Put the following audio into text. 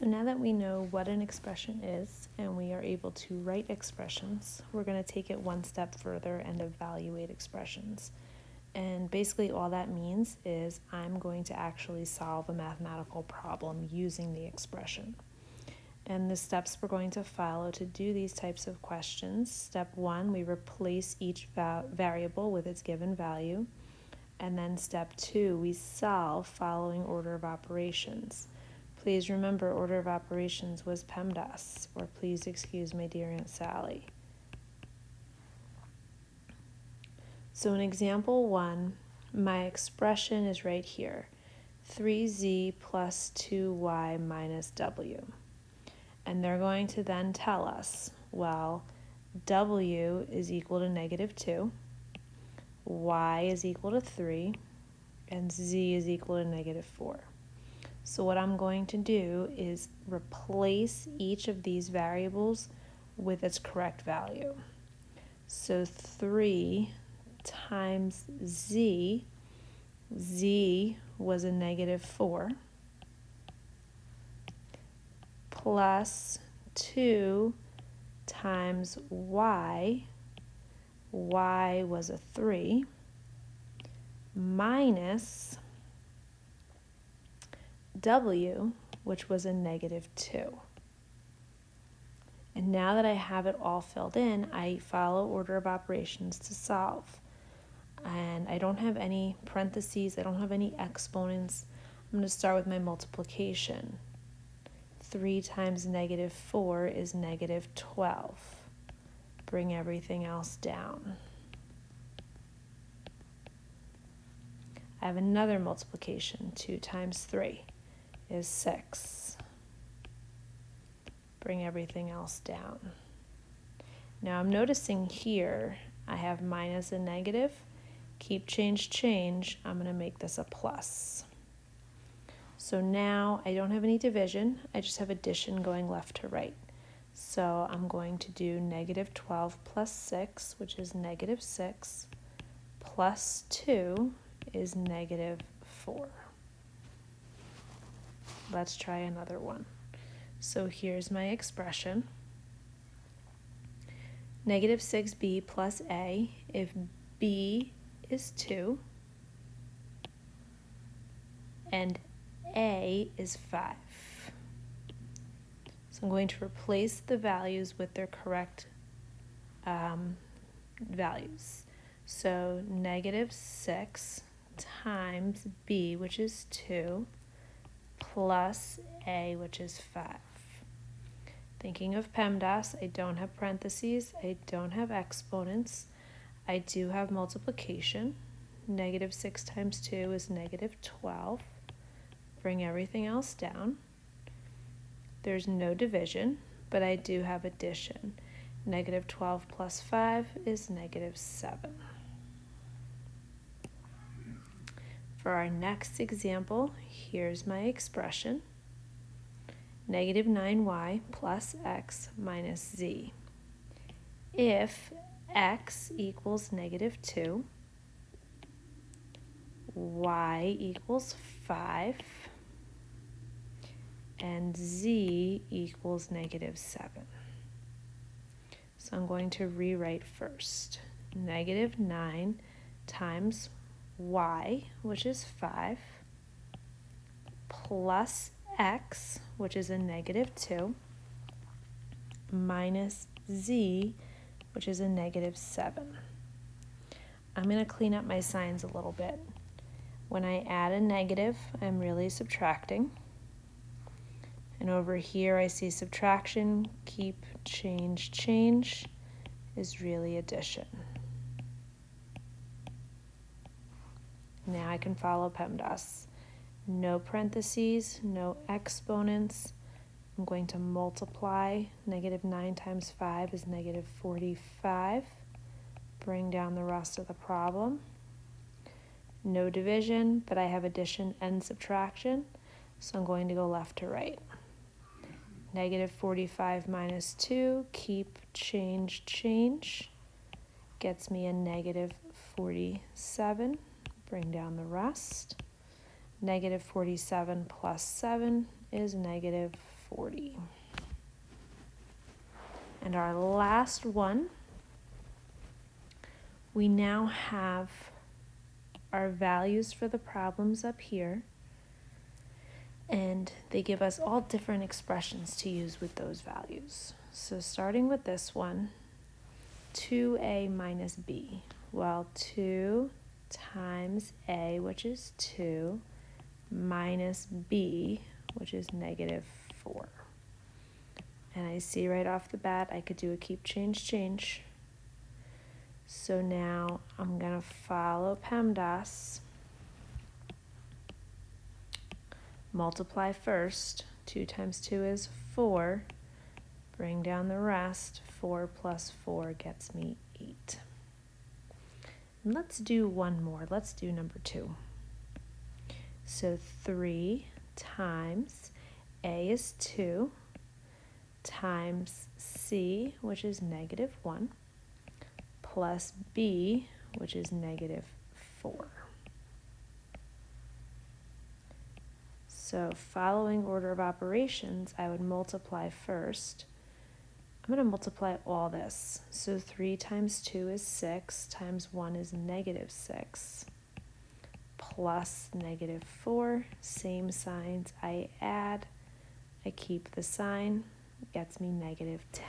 So now that we know what an expression is and we are able to write expressions, we're going to take it one step further and evaluate expressions. And basically all that means is I'm going to actually solve a mathematical problem using the expression. And the steps we're going to follow to do these types of questions. Step 1, we replace each variable with its given value. And then step 2, we solve following order of operations. Please remember order of operations was PEMDAS, or please excuse my dear Aunt Sally. So in example 1, my expression is right here, 3z plus 2y minus w. And they're going to then tell us, well, w is equal to negative 2, y is equal to 3, and z is equal to negative 4. So what I'm going to do is replace each of these variables with its correct value. So 3 times z was a negative 4, plus 2 times y was a 3, minus w, which was a negative 2. And now that I have it all filled in, I follow order of operations to solve. And I don't have any parentheses, I don't have any exponents. I'm going to start with my multiplication. 3 times negative 4 is negative 12. Bring everything else down. I have another multiplication. 2 times 3 is 6. Bring everything else down. Now I'm noticing here I have minus and negative. Keep change. I'm going to make this a plus. So now I don't have any division. I just have addition going left to right. So I'm going to do negative 12 plus 6, which is negative 6, plus 2 is negative 4. Let's try another one. So here's my expression. Negative 6b plus a, if b is 2 and a is 5. So I'm going to replace the values with their correct values. So negative 6 times b, which is 2, plus a, which is 5. Thinking of PEMDAS, I don't have parentheses, I don't have exponents, I do have multiplication. Negative 6 times 2 is negative 12. Bring everything else down. There's no division, but I do have addition. Negative 12 plus 5 is negative 7. For our next example, here's my expression. Negative 9y plus x minus z. If x equals negative 2, y equals 5, and z equals negative 7. So I'm going to rewrite first. Negative 9 times y, which is 5, plus x, which is a negative 2, minus z, which is a negative 7. I'm going to clean up my signs a little bit. When I add a negative, I'm really subtracting. And over here I see subtraction, keep change is really addition. Now I can follow PEMDAS. No parentheses, no exponents. I'm going to multiply. Negative 9 times 5 is negative 45. Bring down the rest of the problem. No division, but I have addition and subtraction, so I'm going to go left to right. Negative 45 minus 2, keep change, gets me a negative 47. Bring down the rest. Negative 47 plus 7 is negative 40. And our last one, we now have our values for the problems up here, and they give us all different expressions to use with those values. So starting with this one, 2a minus b. Well, 2 times a, which is 2, minus b, which is negative 4. And I see right off the bat I could do a keep, change. So now I'm going to follow PEMDAS. Multiply first. 2 times 2 is 4. Bring down the rest. 4 plus 4 gets me 8. And let's do one more. Let's do number 2. So 3 times a is 2 times c, which is negative 1, plus b, which is negative 4. So following order of operations, I would multiply first. I'm going to multiply all this. So 3 times 2 is 6, times 1 is negative 6, plus negative 4. Same signs, I add, I keep the sign, gets me negative 10.